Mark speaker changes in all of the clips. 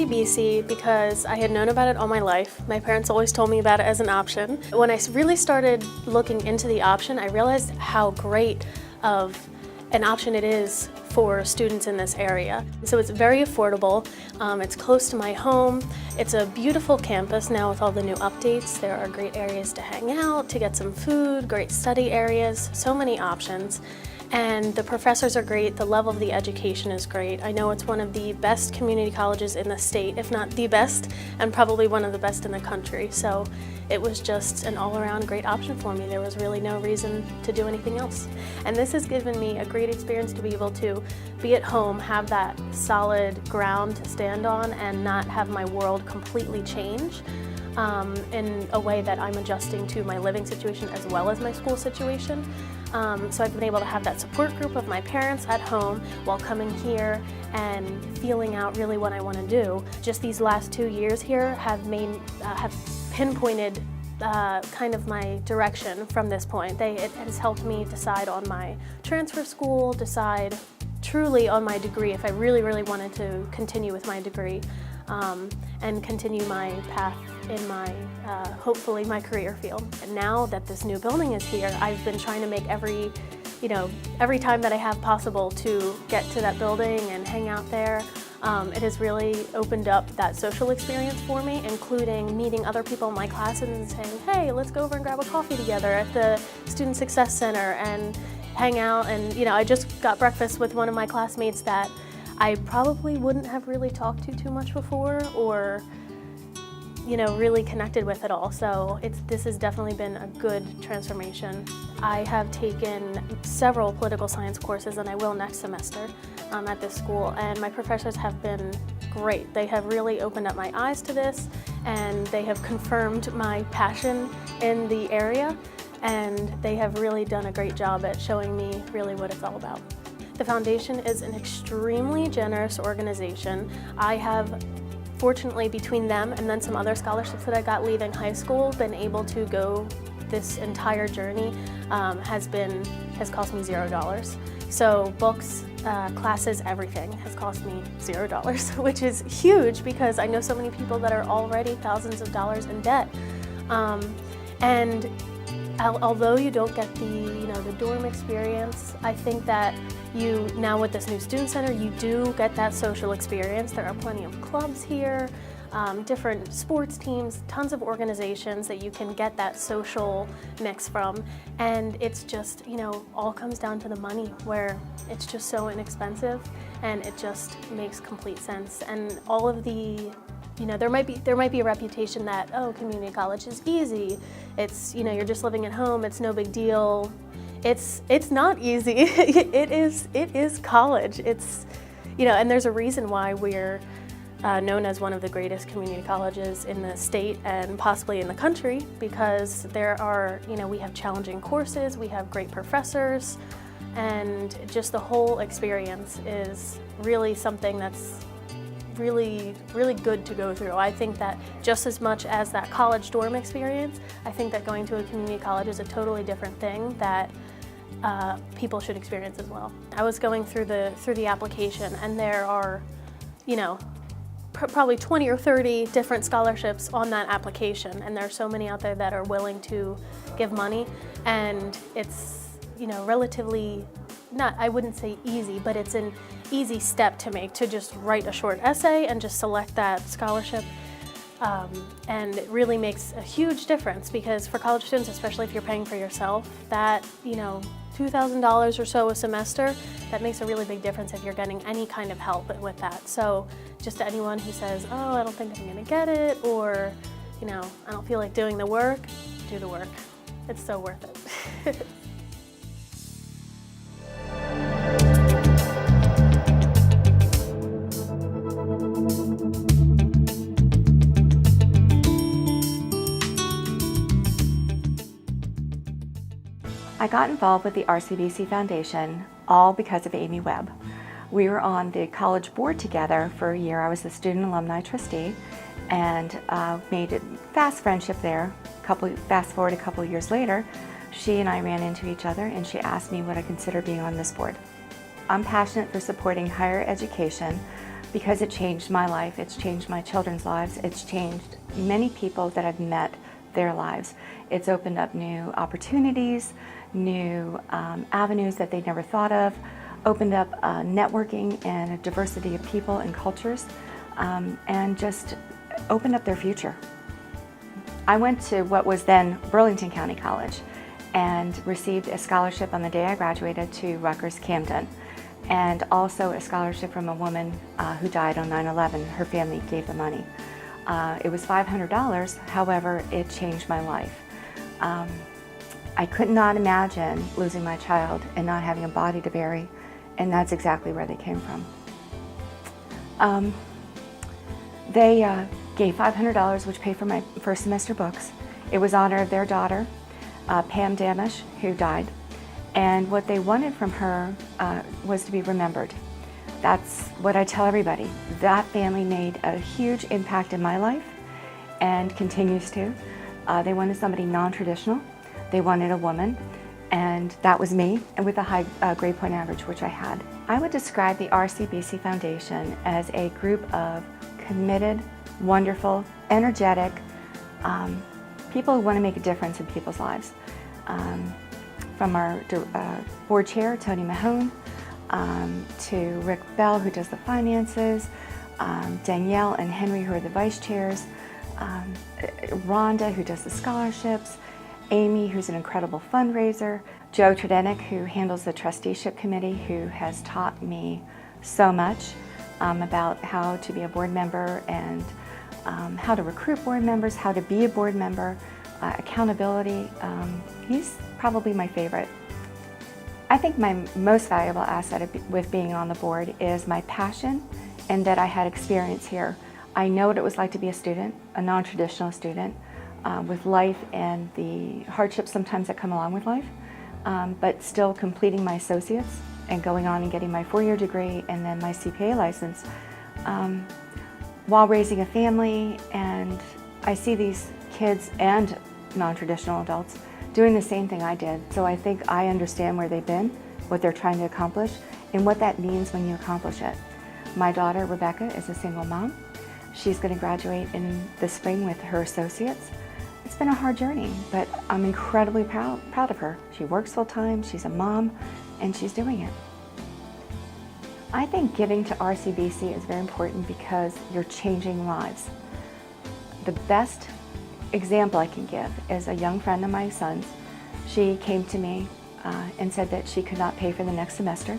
Speaker 1: RCBC because I had known about it all my life. My parents always told me about it as an option. When I really started looking into the option, I realized how great of an option it is for students in this area. So it's very affordable, it's close to my home, it's a beautiful campus now with all the new updates. There are great areas to hang out, to get some food, great study areas, so many options. And the professors are great, the level of the education is great. I know it's one of the best community colleges in the state, if not the best, and probably one of the best in the country. So it was just an all-around great option for me. There was really no reason to do anything else. And this has given me a great experience to be able to be at home, have that solid ground to stand on, and not have my world completely change in a way that I'm adjusting to my living situation as well as my school situation. So I've been able to have that support group of my parents at home while coming here and feeling out really what I want to do. Just these last 2 years here have pinpointed kind of my direction from this point. It has helped me decide on my transfer school, decide truly on my degree if I really, really wanted to continue with my degree and continue my path in my, hopefully my career field. And now that this new building is here, I've been trying to make every time that I have possible to get to that building and hang out there. It has really opened up that social experience for me, including meeting other people in my classes and saying, hey, let's go over and grab a coffee together at the Student Success Center and hang out. And I just got breakfast with one of my classmates that I probably wouldn't have really talked to too much before or really connected with at all. So this has definitely been a good transformation. I have taken several political science courses, and I will next semester at this school, and my professors have been great. They have really opened up my eyes to this, and they have confirmed my passion in the area, and they have really done a great job at showing me really what it's all about. The foundation is an extremely generous organization. I have, fortunately, between them and then some other scholarships that I got leaving high school, been able to go this entire journey has cost me $0. So books, classes, everything has cost me $0, which is huge because I know so many people that are already thousands of dollars in debt. And although you don't get the dorm experience, I think that now with this new student center, you do get that social experience. There are plenty of clubs here, different sports teams, tons of organizations that you can get that social mix from. And it's just, all comes down to the money, where it's just so inexpensive and it just makes complete sense. And all of the there might be a reputation that, oh, community college is easy. It's, you're just living at home, it's no big deal. It's not easy. It is college. It's, and there's a reason why we're known as one of the greatest community colleges in the state and possibly in the country, because there are, we have challenging courses, we have great professors, and just the whole experience is really something that's really, really good to go through. I think that just as much as that college dorm experience, I think that going to a community college is a totally different thing that people should experience as well. I was going through the application, and there are, probably 20 or 30 different scholarships on that application, and there are so many out there that are willing to give money, and it's, relatively, I wouldn't say easy, but it's an easy step to make, to just write a short essay and just select that scholarship. And it really makes a huge difference, because for college students, especially if you're paying for yourself, that, $2,000 or so a semester, that makes a really big difference if you're getting any kind of help with that. So just to anyone who says, oh, I don't think I'm gonna get it, or, I don't feel like doing the work, do the work. It's so worth it.
Speaker 2: I got involved with the RCBC Foundation all because of Amy Webb. We were on the college board together for a year. I was the student alumni trustee, and made a fast friendship there. Fast forward a couple years later, she and I ran into each other, and she asked me would I consider being on this board. I'm passionate for supporting higher education because it changed my life, it's changed my children's lives, it's changed many people that I've met their lives. It's opened up new opportunities, new avenues that they never thought of, opened up networking and a diversity of people and cultures, and just opened up their future. I went to what was then Burlington County College and received a scholarship on the day I graduated to Rutgers Camden, and also a scholarship from a woman who died on 9/11. Her family gave the money. It was $500, however, it changed my life. I could not imagine losing my child and not having a body to bury, and that's exactly where they came from. They gave $500, which paid for my first semester books. It was in honor of their daughter, Pam Damish, who died. And what they wanted from her was to be remembered. That's what I tell everybody. That family made a huge impact in my life and continues to. They wanted somebody non-traditional. They wanted a woman, and that was me, and with a high grade point average, which I had. I would describe the RCBC Foundation as a group of committed, wonderful, energetic people who want to make a difference in people's lives. From our board chair, Tony Mahon, to Rick Bell, who does the finances, Danielle and Henry, who are the vice chairs, Rhonda, who does the scholarships, Amy, who's an incredible fundraiser, Joe Tredenik, who handles the trusteeship committee, who has taught me so much about how to be a board member and how to recruit board members, how to be a board member, accountability. He's probably my favorite. I think my most valuable asset with being on the board is my passion and that I had experience here. I know what it was like to be a student, a non-traditional student, with life and the hardships sometimes that come along with life, but still completing my associates and going on and getting my 4-year degree and then my CPA license while raising a family. And I see these kids and non-traditional adults doing the same thing I did. So I think I understand where they've been, what they're trying to accomplish, and what that means when you accomplish it. My daughter, Rebecca, is a single mom. She's going to graduate in the spring with her associates. It's been a hard journey, but I'm incredibly proud of her. She works full-time, she's a mom, and she's doing it. I think giving to RCBC is very important because you're changing lives. The best example I can give is a young friend of my son's. She came to me and said that she could not pay for the next semester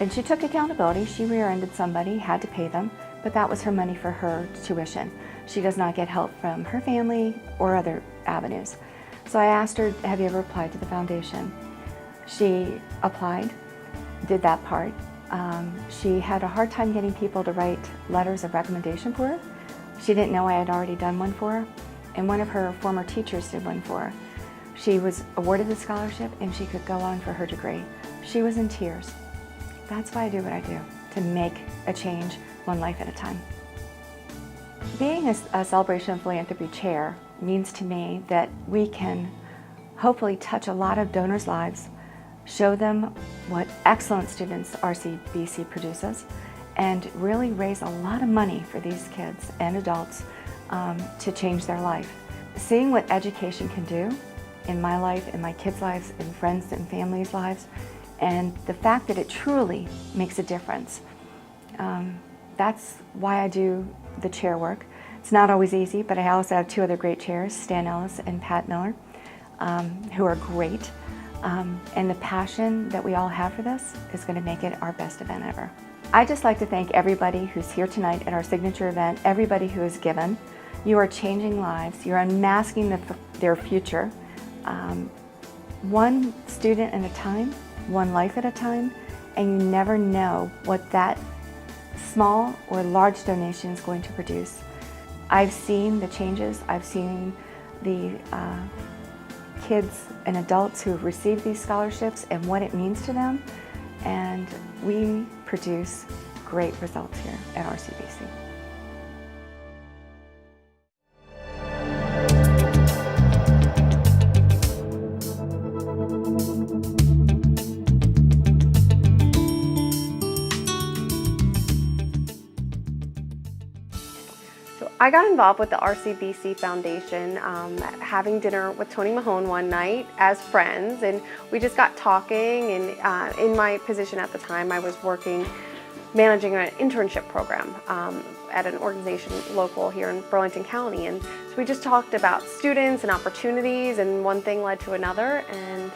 Speaker 2: and she took accountability. She rear-ended somebody, had to pay them, but that was her money for her tuition. She does not get help from her family or other avenues. So I asked her, have you ever applied to the foundation? She applied, did that part. She had a hard time getting people to write letters of recommendation for her. She didn't know I had already done one for her, and one of her former teachers did one for her. She was awarded the scholarship and she could go on for her degree. She was in tears. That's why I do what I do, to make a change one life at a time. Being a Celebration of Philanthropy chair means to me that we can hopefully touch a lot of donors' lives, show them what excellent students RCBC produces, and really raise a lot of money for these kids and adults to change their life. Seeing what education can do in my life, in my kids' lives, in friends and families' lives, and the fact that it truly makes a difference. That's why I do the chair work. It's not always easy, but I also have 2 other great chairs, Stan Ellis and Pat Miller, who are great. And the passion that we all have for this is going to make it our best event ever. I'd just like to thank everybody who's here tonight at our signature event, everybody who has given. You are changing lives. You're unmasking their future. One student at a time, one life at a time, and you never know what that small or large donation is going to produce. I've seen the changes. I've seen the kids and adults who have received these scholarships and what it means to them, and we produce great results here at RCBC.
Speaker 3: So I got involved with the RCBC Foundation, having dinner with Tony Mahon one night as friends, and we just got talking. And in my position at the time, I was managing an internship program at an organization local here in Burlington County. And so we just talked about students and opportunities, and one thing led to another, and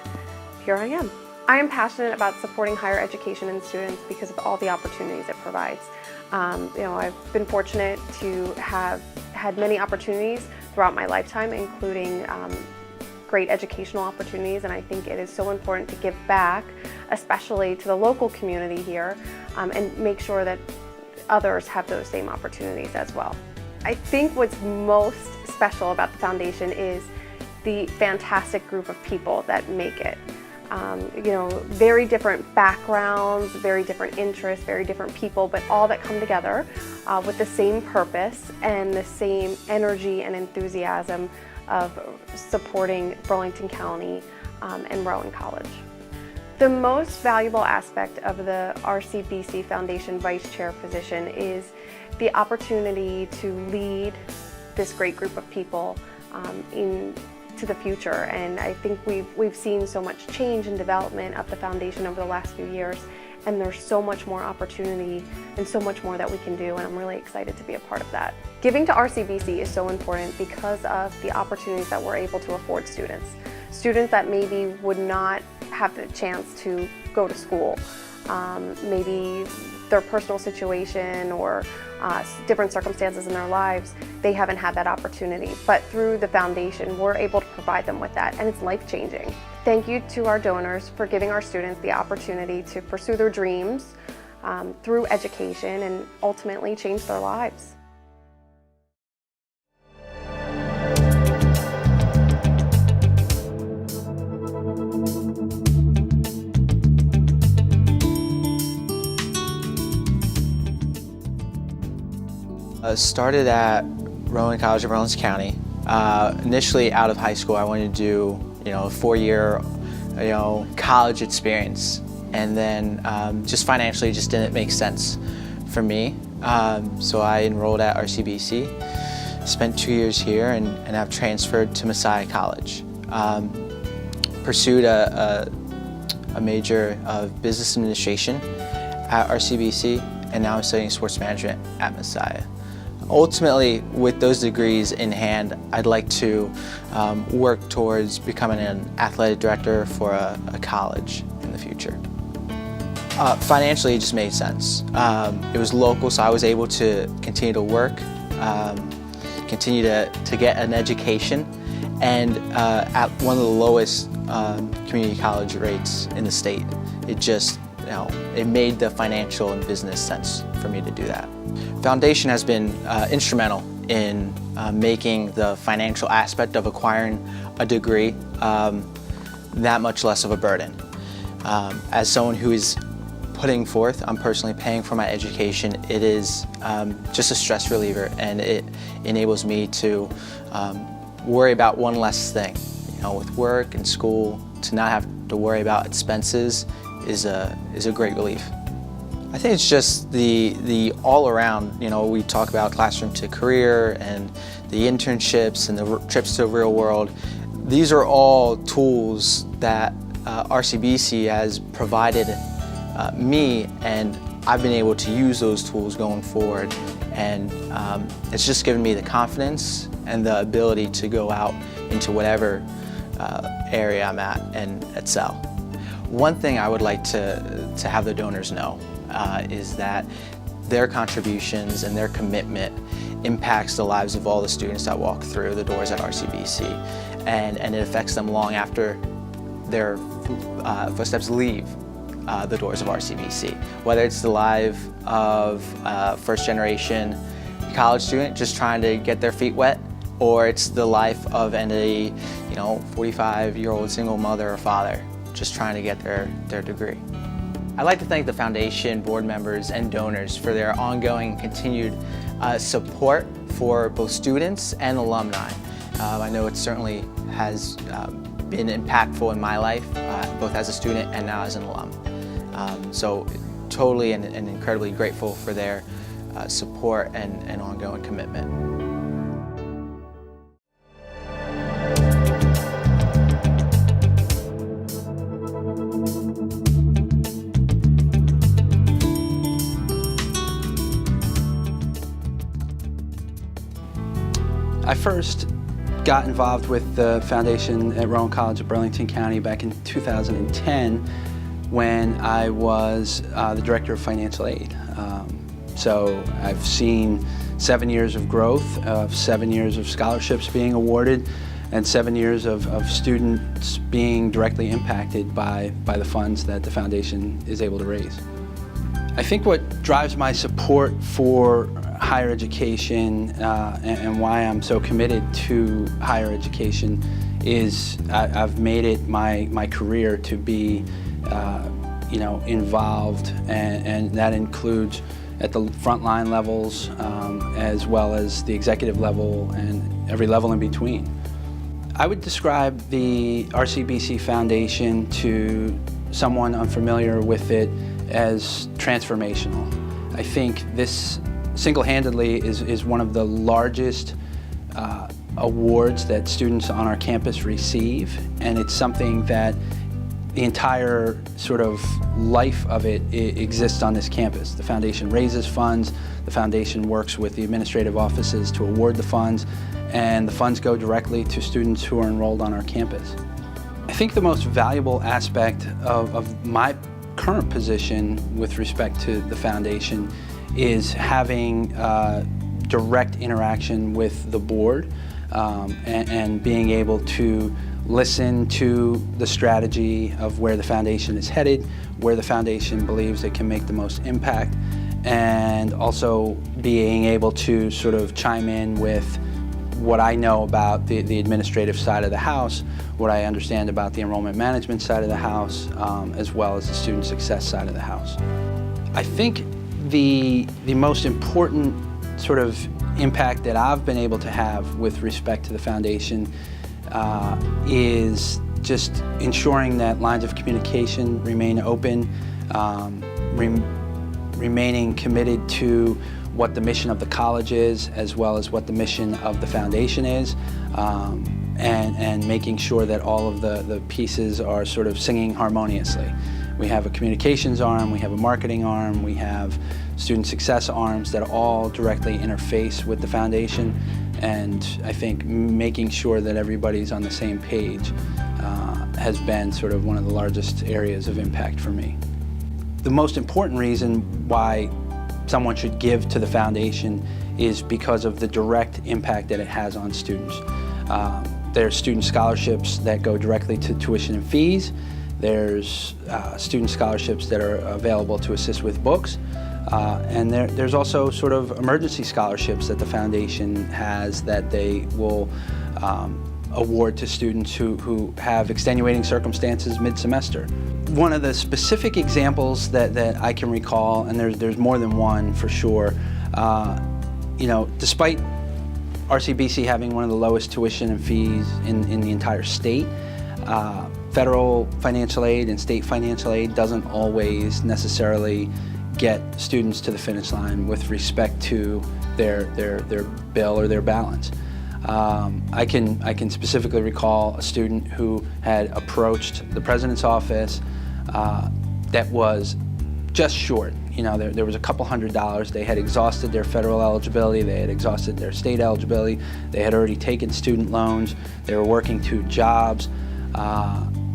Speaker 3: here I am. I am passionate about supporting higher education and students because of all the opportunities it provides. I've been fortunate to have had many opportunities throughout my lifetime, including great educational opportunities, and I think it is so important to give back, especially to the local community here, and make sure that others have those same opportunities as well. I think what's most special about the foundation is the fantastic group of people that make it. Very different backgrounds, very different interests, very different people, but all that come together with the same purpose and the same energy and enthusiasm of supporting Burlington County and Rowan College. The most valuable aspect of the RCBC Foundation Vice Chair position is the opportunity to lead this great group of people into the future. And I think we've seen so much change and development of the foundation over the last few years, and there's so much more opportunity and so much more that we can do, and I'm really excited to be a part of that. Giving to RCBC is so important because of the opportunities that we're able to afford students. Students that maybe would not have the chance to go to school. Maybe their personal situation or different circumstances in their lives, they haven't had that opportunity. But through the foundation, we're able to provide them with that, and it's life-changing. Thank you to our donors for giving our students the opportunity to pursue their dreams through education and ultimately change their lives.
Speaker 4: Started at Rowan College of Burlington County. Initially out of high school, I wanted to do a 4-year college experience, and then just financially it just didn't make sense for me. So I enrolled at RCBC, spent 2 years here, and have transferred to Messiah College. Pursued a major of business administration at RCBC, and now I'm studying sports management at Messiah. Ultimately, with those degrees in hand, I'd like to work towards becoming an athletic director for a college in the future. Financially, it just made sense. It was local, so I was able to continue to work, continue to get an education, and at one of the lowest community college rates in the state. It just, it made the financial and business sense for me to do that. Foundation has been instrumental in making the financial aspect of acquiring a degree that much less of a burden. As someone who is putting forth, I'm personally paying for my education. It is just a stress reliever, and it enables me to worry about one less thing. With work and school, to not have to worry about expenses is a great relief. I think it's just the all around, we talk about classroom to career and the internships and the trips to the real world. These are all tools that RCBC has provided me, and I've been able to use those tools going forward. And it's just given me the confidence and the ability to go out into whatever area I'm at and excel. One thing I would like to have the donors know is that their contributions and their commitment impacts the lives of all the students that walk through the doors at RCBC, and it affects them long after their footsteps leave the doors of RCBC. Whether it's the life of a first-generation college student just trying to get their feet wet, or it's the life of a 45-year-old single mother or father just trying to get their degree. I'd like to thank the foundation board members and donors for their ongoing continued support for both students and alumni. I know it certainly has been impactful in my life, both as a student and now as an alum. So totally and incredibly grateful for their support and ongoing commitment.
Speaker 5: I first got involved with the foundation at Rowan College of Burlington County back in 2010 when I was the director of financial aid. So I've seen 7 years of growth, 7 years of scholarships being awarded, and 7 years of students being directly impacted by the funds that the foundation is able to raise. I think what drives my support for higher education and why I'm so committed to higher education is I've made it my career to be involved, and that includes at the frontline levels as well as the executive level and every level in between. I would describe the RCBC Foundation to someone unfamiliar with it as transformational. I think this single-handedly is one of the largest awards that students on our campus receive, and it's something that the entire sort of life of it exists on this campus. The foundation raises funds, the foundation works with the administrative offices to award the funds, and the funds go directly to students who are enrolled on our campus. I think the most valuable aspect of my current position with respect to the foundation is having direct interaction with the board and being able to listen to the strategy of where the foundation is headed, where the foundation believes it can make the most impact, and also being able to sort of chime in with what I know about the administrative side of the house, what I understand about the enrollment management side of the house, as well as the student success side of the house. I think the most important sort of impact that I've been able to have with respect to the foundation is just ensuring that lines of communication remain open, remaining committed to what the mission of the college is, as well as what the mission of the foundation is, and making sure that all of the pieces are sort of singing harmoniously. We have a communications arm, we have a marketing arm, we have student success arms that all directly interface with the foundation, and I think making sure that everybody's on the same page has been sort of one of the largest areas of impact for me. The most important reason why someone should give to the foundation is because of the direct impact that it has on students. There's student scholarships that go directly to tuition and fees. There's student scholarships that are available to assist with books. And there's also sort of emergency scholarships that the foundation has that they will award to students who have extenuating circumstances mid-semester. One of the specific examples that I can recall, and there's more than one for sure, despite RCBC having one of the lowest tuition and fees in the entire state, federal financial aid and state financial aid doesn't always necessarily get students to the finish line with respect to their bill or their balance. I can specifically recall a student who had approached the president's office that was just short. There was a couple $100s. They had exhausted their federal eligibility, they had exhausted their state eligibility, they had already taken student loans, they were working 2 jobs,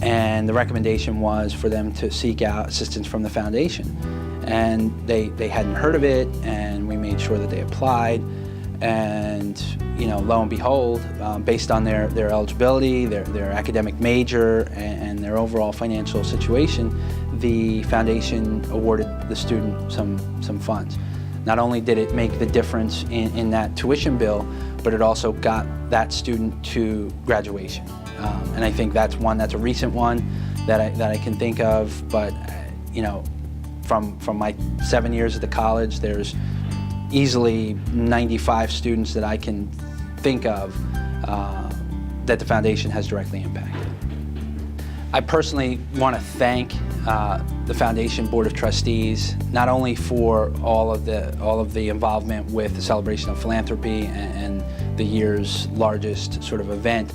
Speaker 5: and the recommendation was for them to seek out assistance from the foundation. And they hadn't heard of it, and we made sure that they applied, and lo and behold, based on their eligibility, their academic major, and their overall financial situation, the foundation awarded the student some funds. Not only did it make the difference in that tuition bill, but it also got that student to graduation. And I think that's a recent one that I can think of, but from my 7 years at the college, there's easily 95 students that I can think of that the foundation has directly impacted. I personally want to thank the Foundation Board of Trustees, not only for all of the involvement with the Celebration of Philanthropy and the year's largest sort of event,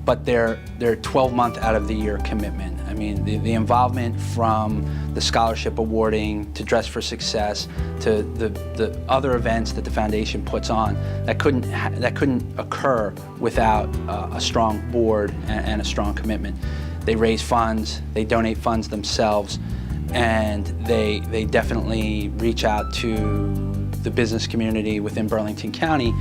Speaker 5: but they're 12-month out of the year commitment. I mean, the involvement from the scholarship awarding to Dress for Success to the other events that the foundation puts on, that couldn't occur without a strong board and a strong commitment. They raise funds, they donate funds themselves, and they definitely reach out to the business community within Burlington County,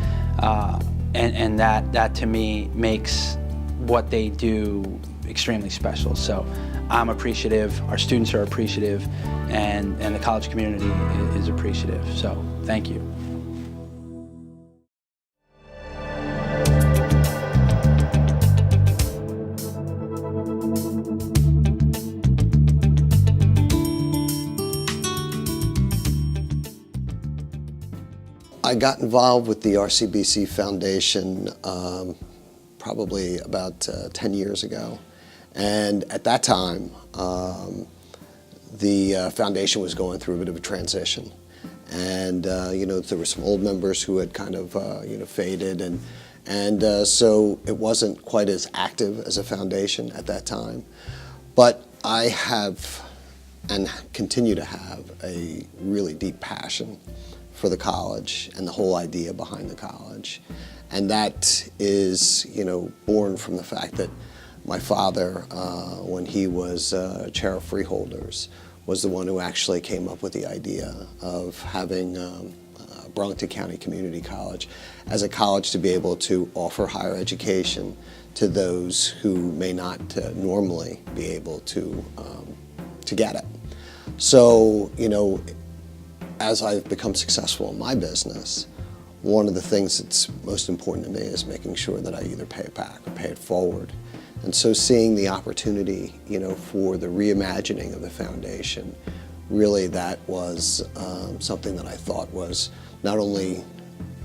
Speaker 5: and that to me makes what they do extremely special. So I'm appreciative, our students are appreciative, and the college community is appreciative. So thank you.
Speaker 6: I got involved with the RCBC Foundation probably about 10 years ago. And at that time, the foundation was going through a bit of a transition. And there were some old members who had kind of faded, and so it wasn't quite as active as a foundation at that time. But I have and continue to have a really deep passion for the college and the whole idea behind the college. And that is, born from the fact that my father, when he was chair of freeholders, was the one who actually came up with the idea of having Burlington County Community College as a college to be able to offer higher education to those who may not normally be able to get it. So, as I've become successful in my business, one of the things that's most important to me is making sure that I either pay it back or pay it forward. And so seeing the opportunity, for the reimagining of the foundation, really that was something that I thought was not only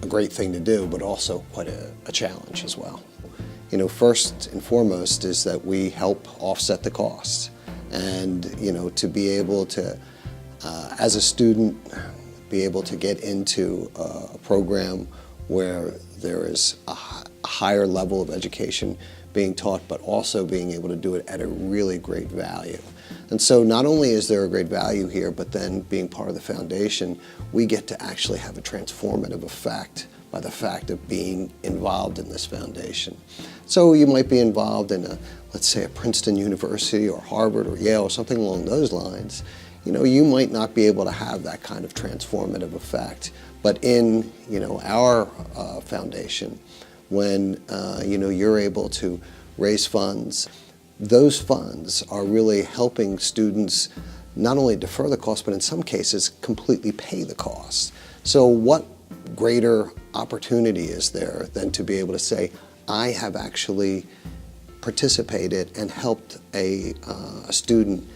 Speaker 6: a great thing to do, but also quite a challenge as well. First and foremost is that we help offset the costs. And, to be able to, as a student, be able to get into a program where there is a higher level of education being taught, but also being able to do it at a really great value. And so not only is there a great value here, but then being part of the foundation, we get to actually have a transformative effect by the fact of being involved in this foundation. So you might be involved in let's say a Princeton University or Harvard or Yale or something along those lines. You might not be able to have that kind of transformative effect. But in, our foundation, when, you're able to raise funds, those funds are really helping students not only defer the cost, but in some cases completely pay the cost. So what greater opportunity is there than to be able to say, I have actually participated and helped a student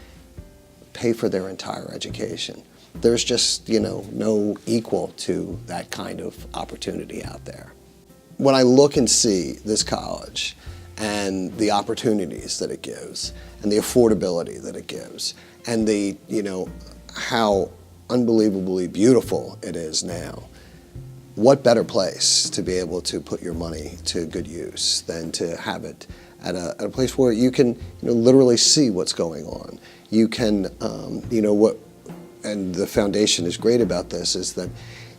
Speaker 6: pay for their entire education. There's just, no equal to that kind of opportunity out there. When I look and see this college and the opportunities that it gives and the affordability that it gives and the, how unbelievably beautiful it is now, what better place to be able to put your money to good use than to have it at a place where you can literally see what's going on. You can, and the foundation is great about this, is that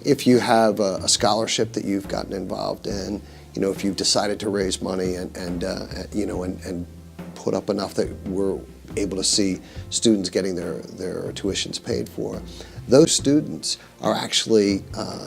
Speaker 6: if you have a scholarship that you've gotten involved in, if you've decided to raise money and put up enough that we're able to see students getting their tuitions paid for, those students are actually,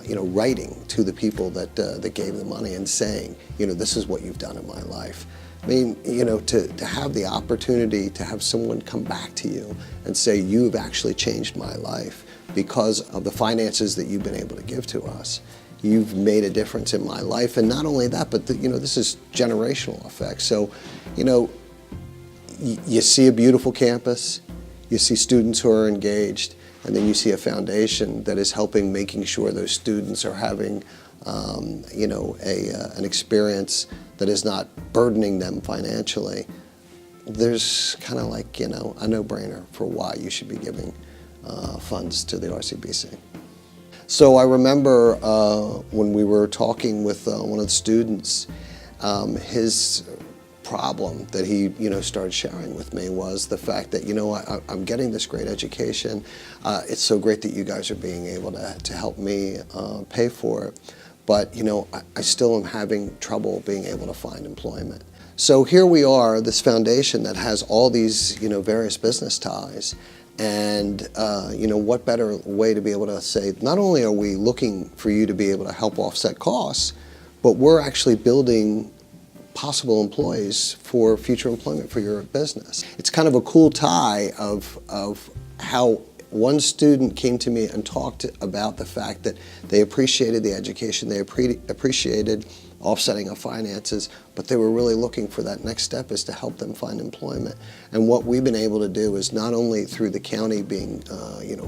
Speaker 6: writing to the people that gave the money and saying, this is what you've done in my life. I mean, to have the opportunity to have someone come back to you and say, you've actually changed my life because of the finances that you've been able to give to us. You've made a difference in my life. And not only that, but this is generational effects. So, you see a beautiful campus, you see students who are engaged, and then you see a foundation that is helping making sure those students are having an experience that is not burdening them financially. There's kind of like, a no-brainer for why you should be giving funds to the RCBC. So I remember when we were talking with one of the students, his problem that he, started sharing with me was the fact that, I'm getting this great education. It's so great that you guys are being able to help me pay for it. But, I still am having trouble being able to find employment. So here we are, this foundation that has all these, various business ties. And, what better way to be able to say, not only are we looking for you to be able to help offset costs, but we're actually building possible employees for future employment for your business. It's kind of a cool tie of how one student came to me and talked about the fact that they appreciated the education, they appreciated offsetting of finances, but they were really looking for that next step is to help them find employment. And what we've been able to do is not only through the county being,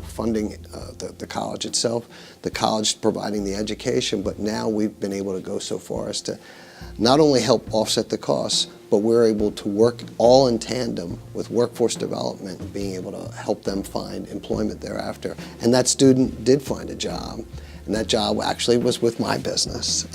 Speaker 6: funding the college itself, the college providing the education, but now we've been able to go so far as to not only help offset the costs, but we're able to work all in tandem with workforce development and being able to help them find employment thereafter. And that student did find a job. And that job actually was with my business.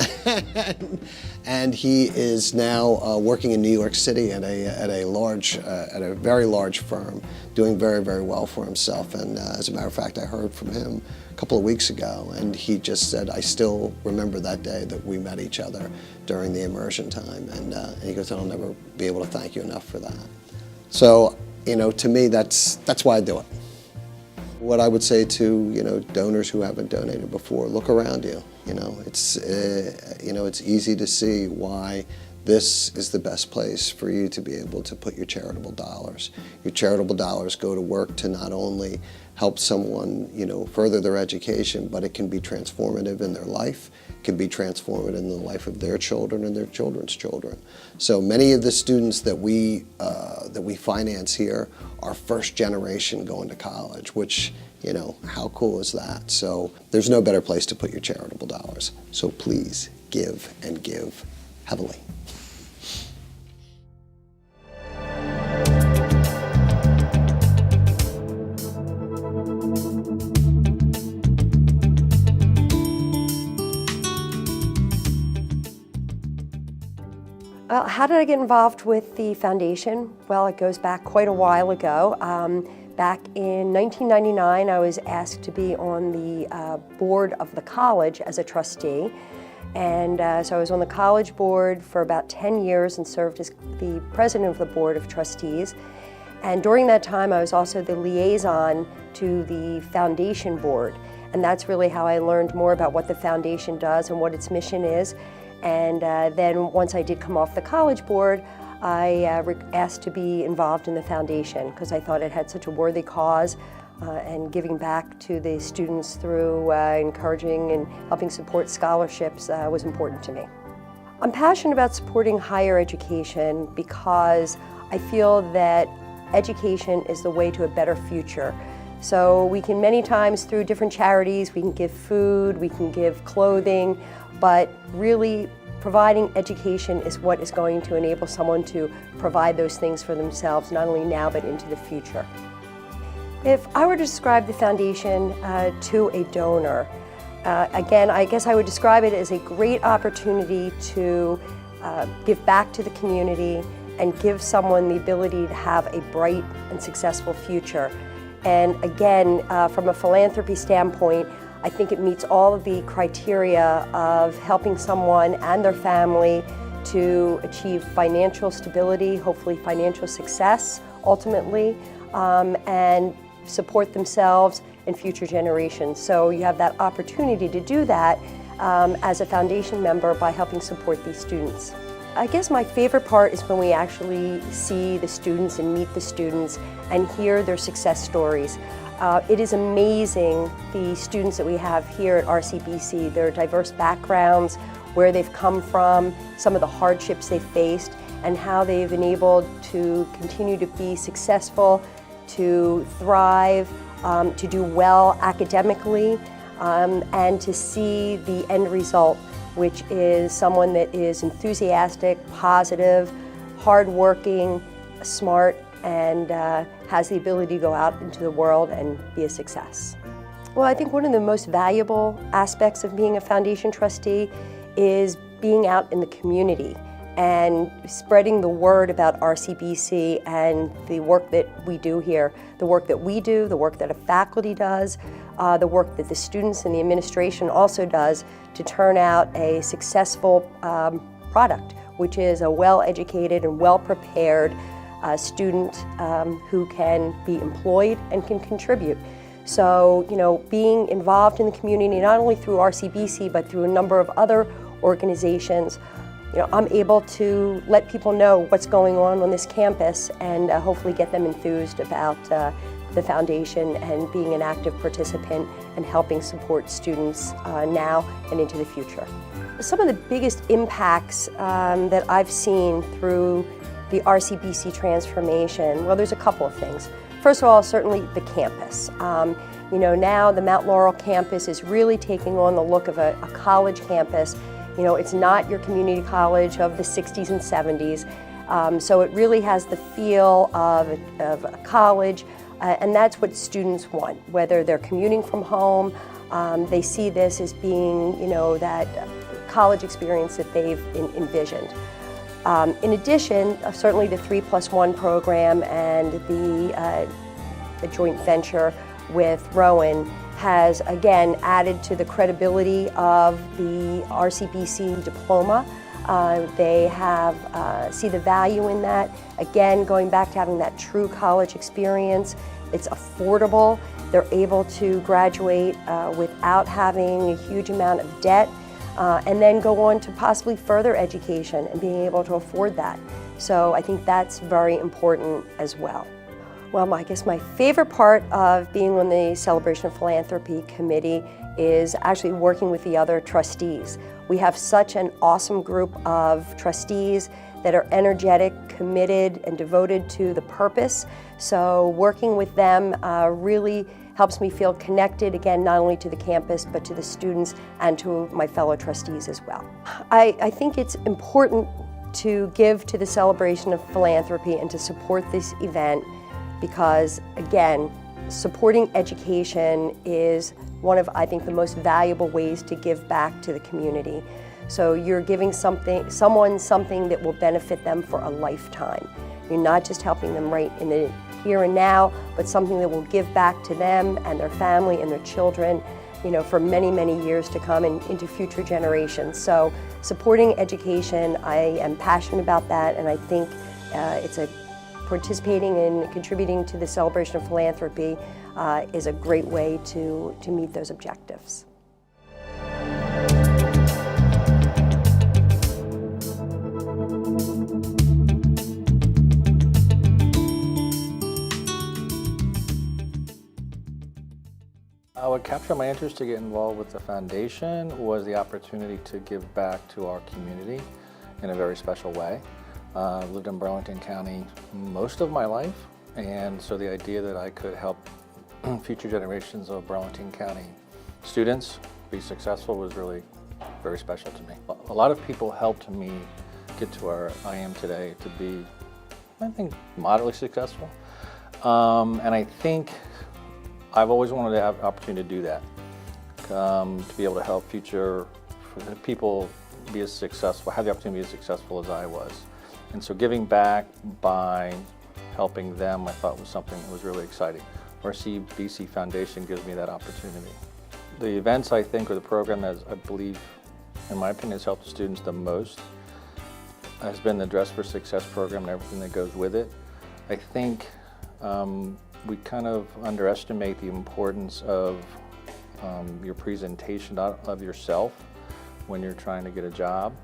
Speaker 6: And he is now working in New York City at a very large firm, doing very, very well for himself. And as a matter of fact, I heard from him a couple of weeks ago, and he just said, I still remember that day that we met each other during the immersion time. And he goes, I'll never be able to thank you enough for that. So, to me, that's why I do it. What I would say to donors who haven't donated before, look around you. It's easy to see why this is the best place for you to be able to put your charitable dollars. Your charitable dollars go to work to not only help someone further their education, but it can be transformative in their life. It can be transformative in the life of their children and their children's children. So many of the students that we finance here are first generation going to college, which, how cool is that? So there's no better place to put your charitable dollars. So please give and give heavily.
Speaker 7: Well, how did I get involved with the foundation? Well, it goes back quite a while ago. Back in 1999, I was asked to be on the board of the college as a trustee. And so I was on the college board for about 10 years and served as the president of the board of trustees. And during that time, I was also the liaison to the foundation board. And that's really how I learned more about what the foundation does and what its mission is. And then once I did come off the college board, I asked to be involved in the foundation because I thought it had such a worthy cause and giving back to the students through encouraging and helping support scholarships was important to me. I'm passionate about supporting higher education because I feel that education is the way to a better future. So we can many times through different charities, we can give food, we can give clothing, but really providing education is what is going to enable someone to provide those things for themselves, not only now but into the future. If I were to describe the foundation to a donor, again, I guess I would describe it as a great opportunity to give back to the community and give someone the ability to have a bright and successful future. And again, from a philanthropy standpoint, I think it meets all of the criteria of helping someone and their family to achieve financial stability, hopefully financial success ultimately, and support themselves and future generations. So you have that opportunity to do that as a foundation member by helping support these students. I guess my favorite part is when we actually see the students and meet the students and hear their success stories. It is amazing, the students that we have here at RCBC, their diverse backgrounds, where they've come from, some of the hardships they've faced, and how they've been able to continue to be successful, to thrive, to do well academically, and to see the end result, which is someone that is enthusiastic, positive, hardworking, smart, and has the ability to go out into the world and be a success. Well, I think one of the most valuable aspects of being a foundation trustee is being out in the community and spreading the word about RCBC and the work that we do here, the work that we do, the work that a faculty does, the work that the students and the administration also does to turn out a successful product, which is a well-educated and well-prepared student who can be employed and can contribute. So, being involved in the community, not only through RCBC, but through a number of other organizations, I'm able to let people know what's going on this campus and hopefully get them enthused about the foundation and being an active participant and helping support students now and into the future. Some of the biggest impacts that I've seen through the RCBC transformation, well, there's a couple of things. First of all, certainly the campus. Now the Mount Laurel campus is really taking on the look of a college campus. It's not your community college of the 60s and 70s. So it really has the feel of a college, and that's what students want. Whether they're commuting from home, they see this as being, that college experience that they've envisioned. In addition, certainly the 3+1 program and the joint venture with Rowan has again added to the credibility of the RCBC diploma. They have see the value in that. Again, going back to having that true college experience, it's affordable. They're able to graduate without having a huge amount of debt, and then go on to possibly further education and being able to afford that. So I think that's very important as well. Well, I guess my favorite part of being on the Celebration of Philanthropy Committee is actually working with the other trustees. We have such an awesome group of trustees that are energetic, committed, and devoted to the purpose. So working with them really helps me feel connected, again, not only to the campus, but to the students and to my fellow trustees as well. I think it's important to give to the Celebration of Philanthropy and to support this event because, again, supporting education is one of, I think, the most valuable ways to give back to the community. So you're giving someone something that will benefit them for a lifetime. You're not just helping them right in the here and now, but something that will give back to them and their family and their children, for many, many years to come and into future generations. So supporting education, I am passionate about that, and I think participating and contributing to the Celebration of Philanthropy is a great way to meet those objectives.
Speaker 8: What captured my interest to get involved with the foundation was the opportunity to give back to our community in a very special way. I've lived in Burlington County most of my life, and so the idea that I could help future generations of Burlington County students be successful was really very special to me. A lot of people helped me get to where I am today to be, I think, moderately successful. And I think I've always wanted to have the opportunity to do that, to be able to help future people be as successful, have the opportunity to be as successful as I was. And so giving back by helping them, I thought was something that was really exciting. RCBC Foundation gives me that opportunity. The events, I think, or the program that I believe, in my opinion, has helped the students the most has been the Dress for Success program and everything that goes with it. I think we kind of underestimate the importance of your presentation of yourself when you're trying to get a job.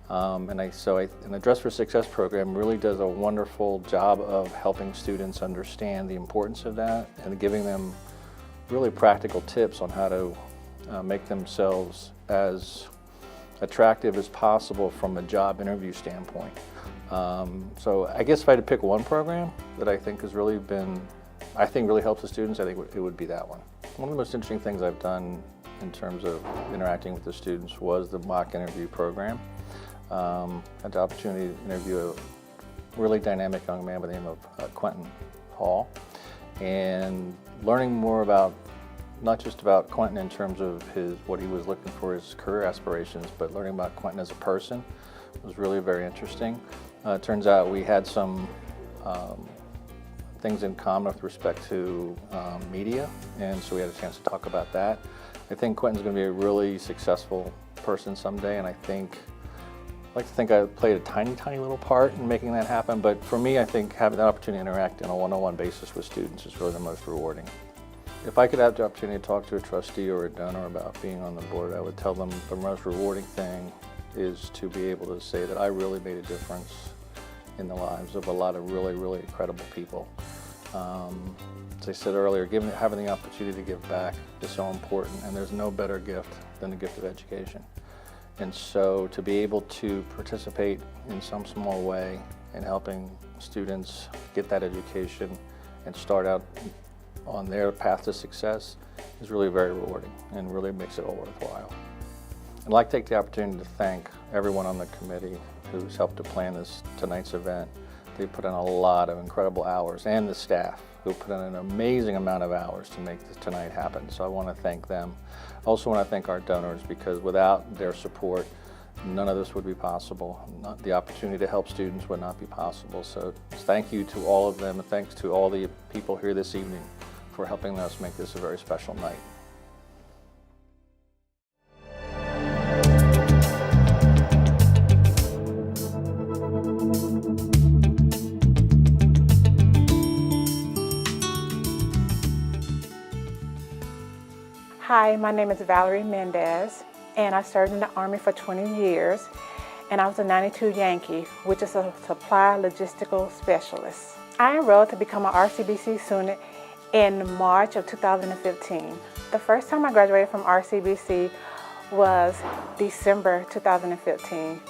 Speaker 8: And the Dress for Success program really does a wonderful job of helping students understand the importance of that and giving them really practical tips on how to make themselves as attractive as possible from a job interview standpoint. So I guess if I had to pick one program that I think has really really helps the students, I think it would be that one. One of the most interesting things I've done in terms of interacting with the students was the mock interview program. Had the opportunity to interview a really dynamic young man by the name of Quentin Hall, and learning more about, not just about Quentin in terms of what he was looking for, his career aspirations, but learning about Quentin as a person It was really very interesting. It turns out we had some things in common with respect to media, and so we had a chance to talk about that. I think Quentin's going to be a really successful person someday, and I like to think I played a tiny, tiny little part in making that happen, but for me, I think having that opportunity to interact on a one-on-one basis with students is really the most rewarding. If I could have the opportunity to talk to a trustee or a donor about being on the board, I would tell them the most rewarding thing is to be able to say that I really made a difference in the lives of a lot of really, really incredible people. As I said earlier, having the opportunity to give back is so important, and there's no better gift than the gift of education. And so to be able to participate in some small way in helping students get that education and start out on their path to success is really very rewarding and really makes it all worthwhile. I'd like to take the opportunity to thank everyone on the committee who's helped to plan tonight's event. They put in a lot of incredible hours, and the staff who put in an amazing amount of hours to make tonight happen. So I want to thank them. I also want to thank our donors, because without their support, none of this would be possible. The opportunity to help students would not be possible. So thank you to all of them, and thanks to all the people here this evening for helping us make this a very special night.
Speaker 9: Hi, my name is Valerie Mendez, and I served in the Army for 20 years, and I was a 92 Yankee, which is a supply logistical specialist. I enrolled to become an RCBC student in March of 2015. The first time I graduated from RCBC was December 2015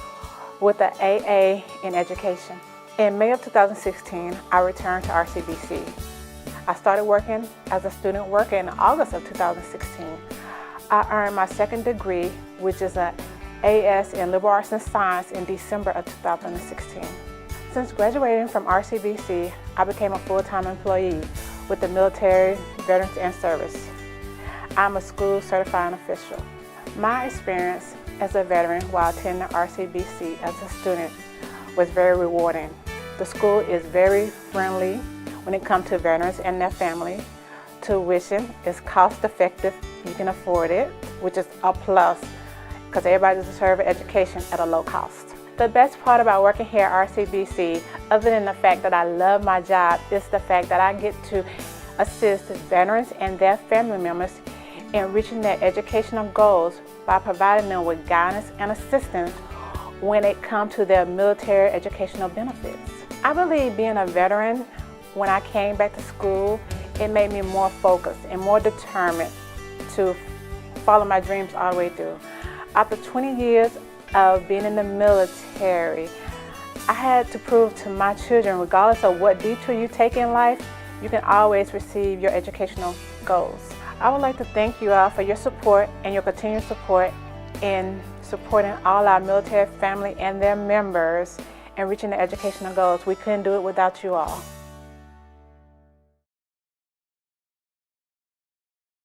Speaker 9: with an AA in education. In May of 2016, I returned to RCBC. I started working as a student worker in August of 2016. I earned my second degree, which is an AS in Liberal Arts and Science, in December of 2016. Since graduating from RCBC, I became a full-time employee with the military, veterans, and service. I'm a school certifying official. My experience as a veteran while attending RCBC as a student was very rewarding. The school is very friendly when it comes to veterans and their family. Tuition is cost effective, you can afford it, which is a plus because everybody deserves education at a low cost. The best part about working here at RCBC, other than the fact that I love my job, is the fact that I get to assist veterans and their family members in reaching their educational goals by providing them with guidance and assistance when it comes to their military educational benefits. I believe being a veteran, when I came back to school, it made me more focused and more determined to follow my dreams all the way through. After 20 years of being in the military, I had to prove to my children, regardless of what detour you take in life, you can always receive your educational goals. I would like to thank you all for your support and your continued support in supporting all our military family and their members in reaching their educational goals. We couldn't do it without you all.